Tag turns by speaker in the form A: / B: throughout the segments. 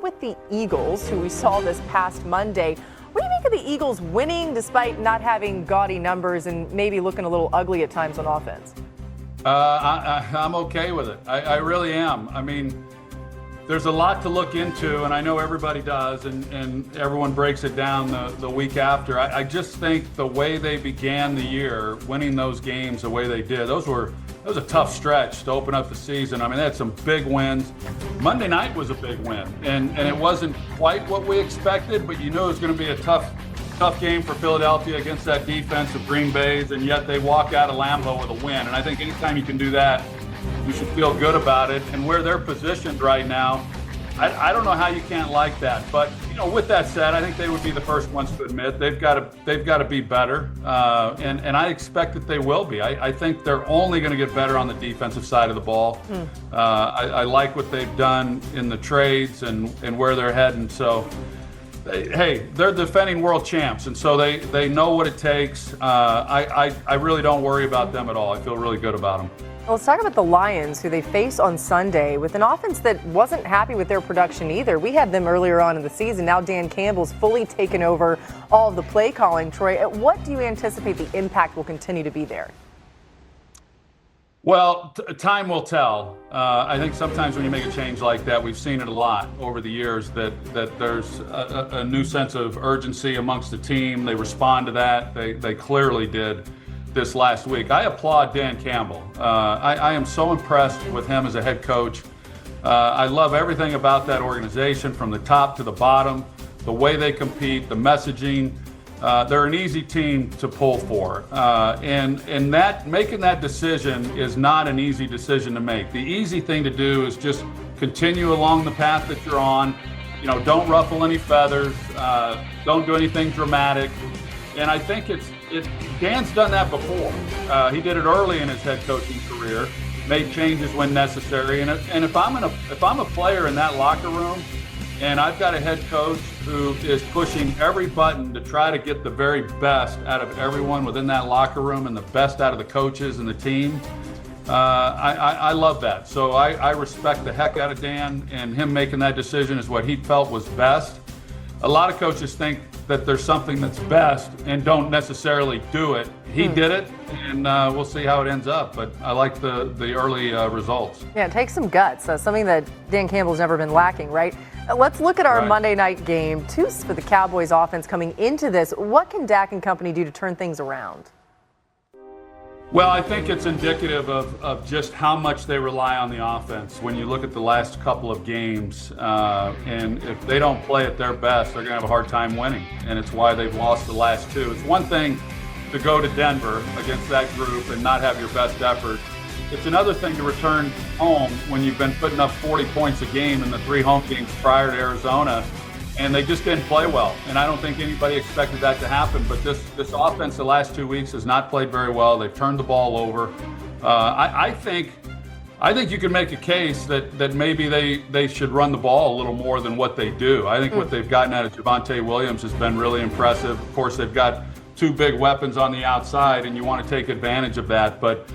A: with the Eagles, who we saw this past Monday. What do you make of the Eagles winning despite not having gaudy numbers and maybe looking a little ugly at times on offense?
B: I'm okay with it. I really am. I mean, there's a lot to look into, and I know everybody does, and everyone breaks it down the week after. I just think the way they began the year, winning those games the way they did, that was a tough stretch to open up the season. I mean, they had some big wins. Monday night was a big win, and it wasn't quite what we expected, but you knew it was going to be a tough game for Philadelphia against that defense of Green Bay's, and yet they walk out of Lambeau with a win. And I think anytime you can do that, you should feel good about it. And where they're positioned right now, I don't know how you can't like that. But with that said, I think they would be the first ones to admit they've got to be better, and I expect that they will be. I think they're only going to get better on the defensive side of the ball. I like what they've done in the trades and where they're heading. So, hey, they're defending world champs, and so they know what it takes. I really don't worry about them at all. I feel really good about them.
A: Well, let's talk about the Lions, who they face on Sunday with an offense that wasn't happy with their production either. We had them earlier on in the season. Now Dan Campbell's fully taken over all of the play calling. Troy, what do you anticipate the impact will continue to be there?
B: Well, time will tell. I think sometimes when you make a change like that, we've seen it a lot over the years, that there's a new sense of urgency amongst the team. They respond to that. They clearly did this last week. I applaud Dan Campbell. I am so impressed with him as a head coach. I love everything about that organization from the top to the bottom, the way they compete, the messaging. They're an easy team to pull for. And that making that decision is not an easy decision to make. The easy thing to do is just continue along the path that you're on. Don't ruffle any feathers. Don't do anything dramatic. And I think Dan's done that before. He did it early in his head coaching career, made changes when necessary. And if I'm a player in that locker room, and I've got a head coach who is pushing every button to try to get the very best out of everyone within that locker room and the best out of the coaches and the team, I love that. So I respect the heck out of Dan, and him making that decision is what he felt was best. A lot of coaches think that there's something that's best and don't necessarily do it. He did it, and we'll see how it ends up. But I like the early results.
A: Yeah, it takes some guts. Something that Dan Campbell's never been lacking, right? Let's look at our Monday night game. Two for the Cowboys offense coming into this. What can Dak and company do to turn things around?
B: Well, I think it's indicative of just how much they rely on the offense. When you look at the last couple of games, and if they don't play at their best, they're going to have a hard time winning. And it's why they've lost the last two. It's one thing to go to Denver against that group and not have your best effort. It's another thing to return home when you've been putting up 40 points a game in the 3 home games prior to Arizona, and they just didn't play well. And I don't think anybody expected that to happen. But this offense the last 2 weeks has not played very well. They've turned the ball over. I think you can make a case that maybe they should run the ball a little more than what they do. I think what they've gotten out of Javonte Williams has been really impressive. Of course, they've got 2 big weapons on the outside, and you want to take advantage of that. But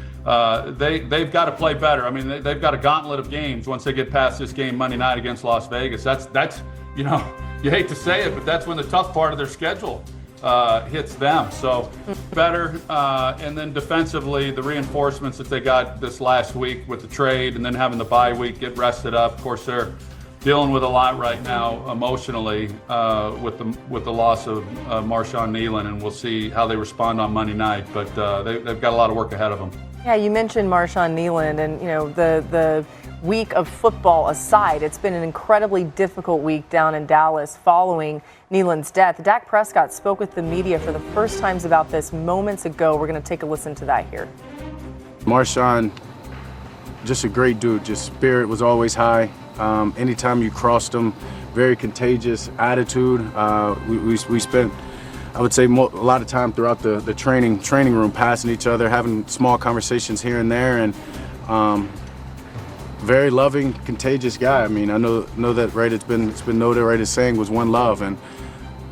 B: they've got to play better. I mean, they've got a gauntlet of games once they get past this game Monday night against Las Vegas. That's you hate to say it, but that's when the tough part of their schedule hits them. So better, and then defensively, the reinforcements that they got this last week with the trade, and then having the bye week, get rested up. Of course, they're dealing with a lot right now emotionally with the loss of Marshawn Nealon, and we'll see how they respond on Monday night. But they've got a lot of work ahead of them.
A: Yeah, you mentioned Marshawn Nealon, and the week of football aside, it's been an incredibly difficult week down in Dallas following Nealon's death. Dak Prescott spoke with the media for the first times about this moments ago. We're going to take a listen to that here.
C: Marshawn, just a great dude. Just spirit was always high. Anytime you crossed him, very contagious attitude. We spent, I would say, a lot of time throughout the training room, passing each other, having small conversations here and there, and very loving, contagious guy. I mean, I know that, right? It's been noted, right? His saying was one love, and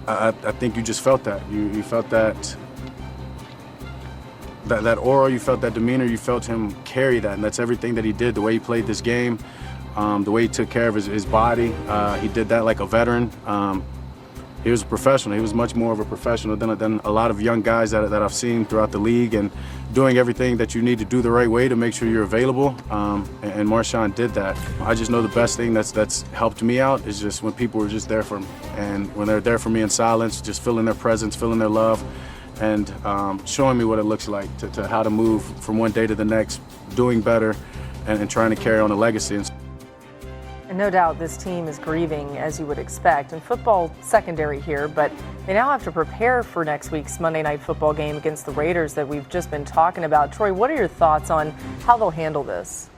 C: I think you just felt that. You felt that aura, you felt that demeanor, you felt him carry that, and that's everything that he did, the way he played this game. The way he took care of his body, he did that like a veteran. He was a professional. He was much more of a professional than a lot of young guys that I've seen throughout the league, and doing everything that you need to do the right way to make sure you're available. And Marshawn did that. I just know the best thing that's helped me out is just when people were just there for me, and when they're there for me in silence, just feeling their presence, feeling their love, and showing me what it looks like to how to move from one day to the next, doing better, and trying to carry on a legacy.
A: And no doubt this team is grieving, as you would expect. And football secondary here, but they now have to prepare for next week's Monday Night Football game against the Raiders that we've just been talking about. Troy, what are your thoughts on how they'll handle this?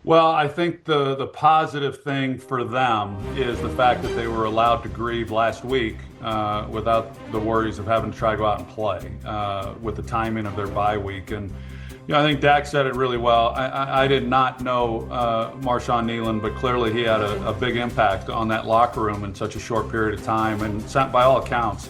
B: Well, I think the positive thing for them is the fact that they were allowed to grieve last week without the worries of having to try to go out and play with the timing of their bye week. And I think Dak said it really well. I did not know Marshawn Kneeland, but clearly he had a big impact on that locker room in such a short period of time. And by all accounts,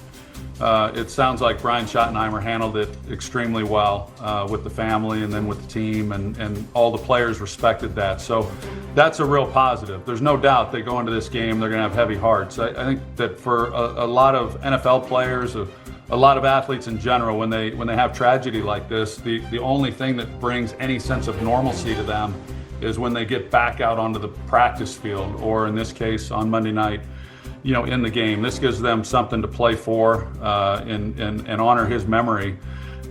B: it sounds like Brian Schottenheimer handled it extremely well with the family and then with the team, and all the players respected that. So that's a real positive. There's no doubt they go into this game, they're going to have heavy hearts. I think that for a lot of NFL players, a lot of athletes in general, when they have tragedy like this, the only thing that brings any sense of normalcy to them is when they get back out onto the practice field, or in this case on Monday night, in the game. This gives them something to play for and honor his memory.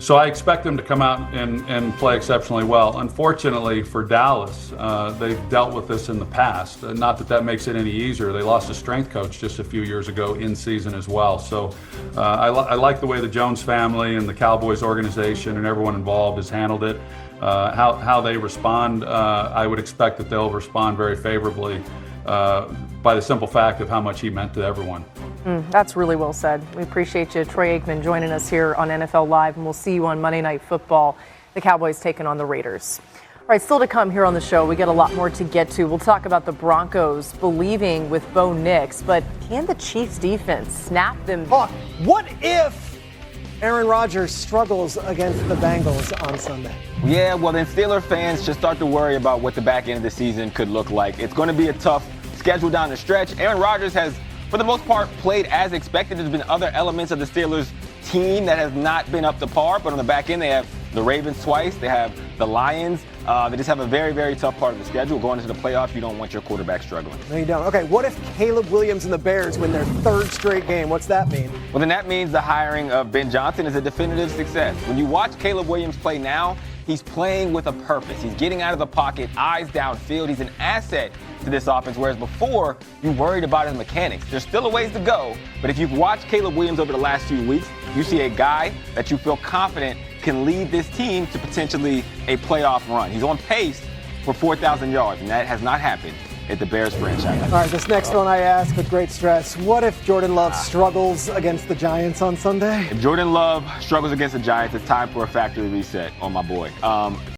B: So I expect them to come out and play exceptionally well. Unfortunately for Dallas, they've dealt with this in the past. Not that that makes it any easier. They lost a strength coach just a few years ago in season as well. So I like the way the Jones family and the Cowboys organization and everyone involved has handled it. How they respond, I would expect that they'll respond very favorably by the simple fact of how much he meant to everyone.
A: That's really well said. We appreciate you, Troy Aikman, joining us here on NFL Live, and we'll see you on Monday Night Football. The Cowboys taking on the Raiders. All right, still to come here on the show. We got a lot more to get to. We'll talk about the Broncos believing with Bo Nix, but can the Chiefs defense snap them?
D: What if Aaron Rodgers struggles against the Bengals on Sunday?
E: Yeah, well, then Steeler fans should start to worry about what the back end of the season could look like. It's going to be a tough schedule down the stretch. Aaron Rodgers has, for the most part, played as expected. There's been other elements of the Steelers team that has not been up to par, but on the back end, they have the Ravens twice. They have the Lions. They just have a very, very tough part of the schedule. Going into the playoffs, you don't want your quarterback struggling.
D: No, you don't. Okay, what if Caleb Williams and the Bears win their third straight game? What's that mean?
E: Well, then that means the hiring of Ben Johnson is a definitive success. When you watch Caleb Williams play now, he's playing with a purpose. He's getting out of the pocket, eyes downfield. He's an asset to this offense, whereas before, you worried about his mechanics. There's still a ways to go, but if you've watched Caleb Williams over the last few weeks, you see a guy that you feel confident can lead this team to potentially a playoff run. He's on pace for 4,000 yards, and that has not happened at the Bears franchise.
D: All right, this next one I ask with great stress. What if Jordan Love struggles against the Giants on Sunday?
E: If Jordan Love struggles against the Giants, it's time for a factory reset on my boy.